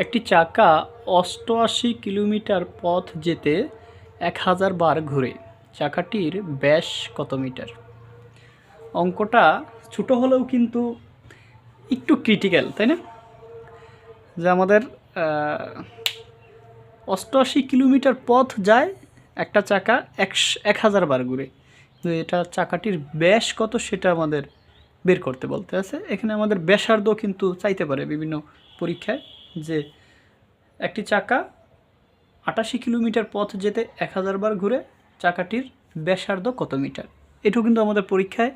একটি চাকা ৮৮ কিলোমিটার পথ যেতে ১০০০ বার ঘুরে। চাকাটির ব্যাস কত মিটার? অঙ্কটা ছোট হলেও কিন্তু একটু ক্রিটিক্যাল, তাই না? যে আমাদের ৮৮ কিলোমিটার পথ যায় একটা চাকা ১০০০ বার ঘুরে, কিন্তু এটা চাকাটির ব্যাস কত সেটা আমাদের বের করতে বলতে আছে। এখানে আমাদের ব্যাসার্ধ কিন্তু চাইতে পারে বিভিন্ন পরীক্ষায়, যে একটি চাকা ৮৮ কিলোমিটার পথ যেতে ১০০০ বার ঘুরে, চাকাটির ব্যাসার্ধ কত মিটার। এটাও কিন্তু আমাদের পরীক্ষায়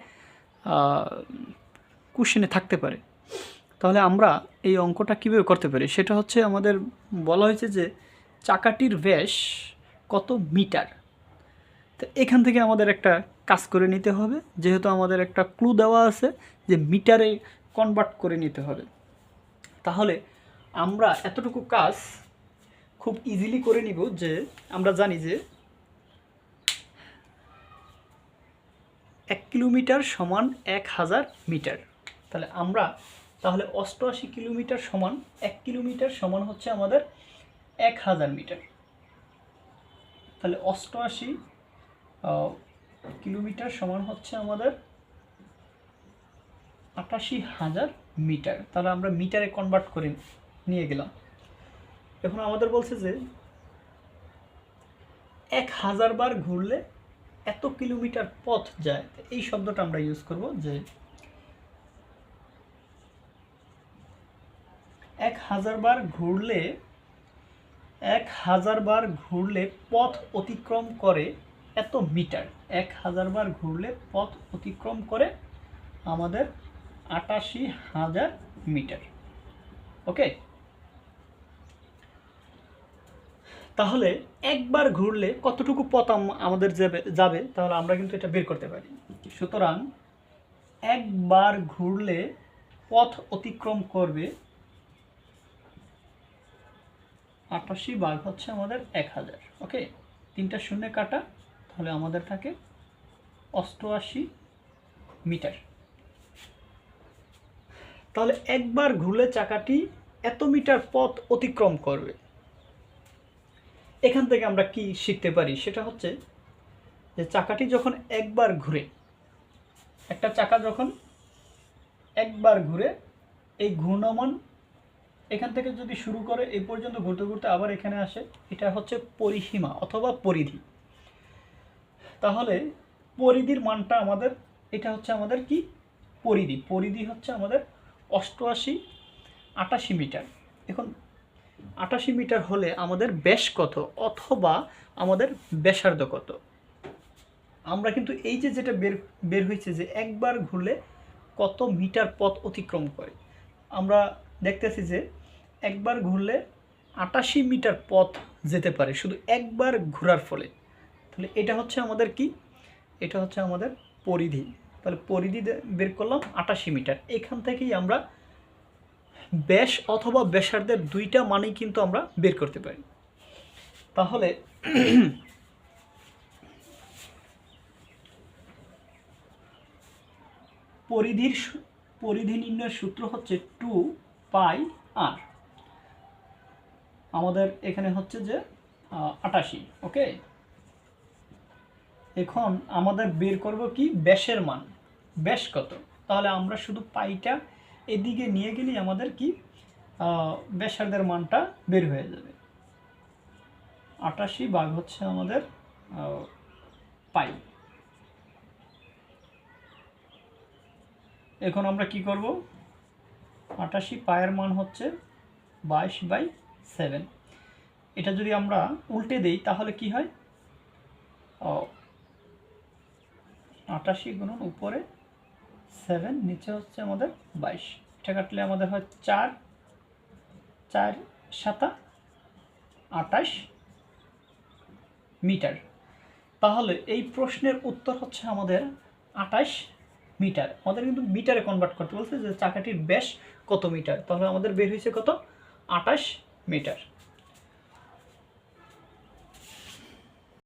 কোশ্চেনে থাকতে পারে। তাহলে আমরা এই অঙ্কটা কীভাবে করতে পারি সেটা হচ্ছে, আমাদের বলা হয়েছে যে চাকাটির ব্যাস কত মিটার। তো এখান থেকে আমাদের একটা কাজ করে নিতে হবে, যেহেতু আমাদের একটা ক্লু দেওয়া আছে যে মিটারে কনভার্ট করে নিতে হবে। তাহলে আমরা এতটুকু কাজ খুব ইজিলি করে নিব, যে আমরা জানি যে ১ কিলোমিটার সমান ১০০০ মিটার। তাহলে আমরা ৮৮ কিলোমিটার সমান ১ কিলোমিটার সমান হচ্ছে আমাদের ১০০০ মিটার। তাহলে ৮৮ কিলোমিটার সমান হচ্ছে আমাদের ৮৮,০০০ মিটার। তাহলে আমরা মিটারে কনভার্ট করে নিয়ে গেলাম। এখন আমাদের বলছে যে ১০০০ বার ঘুরলে এত কিলোমিটার পথ যায়। এই শব্দটা আমরা ইউজ করব, যে ১০০০ বার ঘুরলে ১০০০ বার ঘুরলে পথ অতিক্রম করে এত মিটার। ১০০০ বার ঘুরলে পথ অতিক্রম করে আমাদের ৮৮,০০০ মিটার। ওকে, তাহলে একবার ঘুরলে কতটুকু পথ আমাদের যাবে, তাহলে আমরা কিন্তু এটা বের করতে পারি। সুতরাং একবার ঘুরলে পথ অতিক্রম করবে ৮৮ ভাগ হচ্ছে আমাদের ১০০০। ওকে, ৩টা শূন্য কাটা, তাহলে আমাদের থাকে ৮৮ মিটার। তাহলে একবার ঘুরলে চাকাটি এত মিটার পথ অতিক্রম করবে। এখান থেকে আমরা কি শিখতে পারি সেটা হচ্ছে, যে চাকাটি যখন একবার ঘুরে, একটা চাকা যখন একবার ঘুরে, এই ঘূর্ণমান এখান থেকে যদি শুরু করে এই পর্যন্ত ঘুরতে ঘুরতে আবার এখানে আসে, এটা হচ্ছে পরিসীমা অথবা পরিধি। তাহলে পরিধির মানটা আমাদের, এটা হচ্ছে আমাদের কি পরিধি। পরিধি হচ্ছে আমাদের ৮৮ মিটার। এখন ৮৮ মিটার হলে আমাদের ব্যাস কত অথবা আমাদের ব্যাসার্ধ কত? আমরা কিন্তু এই যে যেটা বের হয়েছে যে একবার ঘুরলে কত মিটার পথ অতিক্রম করে, আমরা দেখতেছি যে একবার ঘুরলে ৮৮ মিটার পথ যেতে পারে শুধু একবার ঘোরার ফলে। তাহলে এটা হচ্ছে আমাদের কি, এটা হচ্ছে আমাদের পরিধি। তাহলে পরিধি বের করলাম ৮৮ মিটার। এখান থেকেই আমরা ব্যাস অথবা ব্যাসার্ধের দুইটা মানই কিন্তু আমরা বের করতে পারি। তাহলে পরিধি নির্ণয়ের সূত্র হচ্ছে 2πr। আমাদের এখানে হচ্ছে যে ৮৮। ওকে, এখন আমাদের বের করব কি ব্যাসের মান, ব্যাস কত। তাহলে আমরা শুধু পাইটা এদিকে নিয়ে গেলেই আমাদের কি ব্যাসার্ধের মানটা বের হয়ে যাবে। ৮৮ ভাগ হচ্ছে আমাদের পাই। এখন আমরা কি করব, ৮৮ পায়ের মান হচ্ছে 22/7। এটা যদি আমরা উল্টে দেই তাহলে কি হয়, ৮৮ গুণন উপরে 7, নিচে হচ্ছে আমাদের 22। এটা কাটলে আমাদের হয় 4 4 7 28 মিটার। তাহলে এই প্রশ্নের উত্তর হচ্ছে আমাদের 28 মিটার। আমাদের কিন্তু মিটারে কনভার্ট করতে বলছে, যে চাকাটির ব্যাস কত মিটার। তাহলে আমাদের বের হয়েছে কত, 28 মিটার।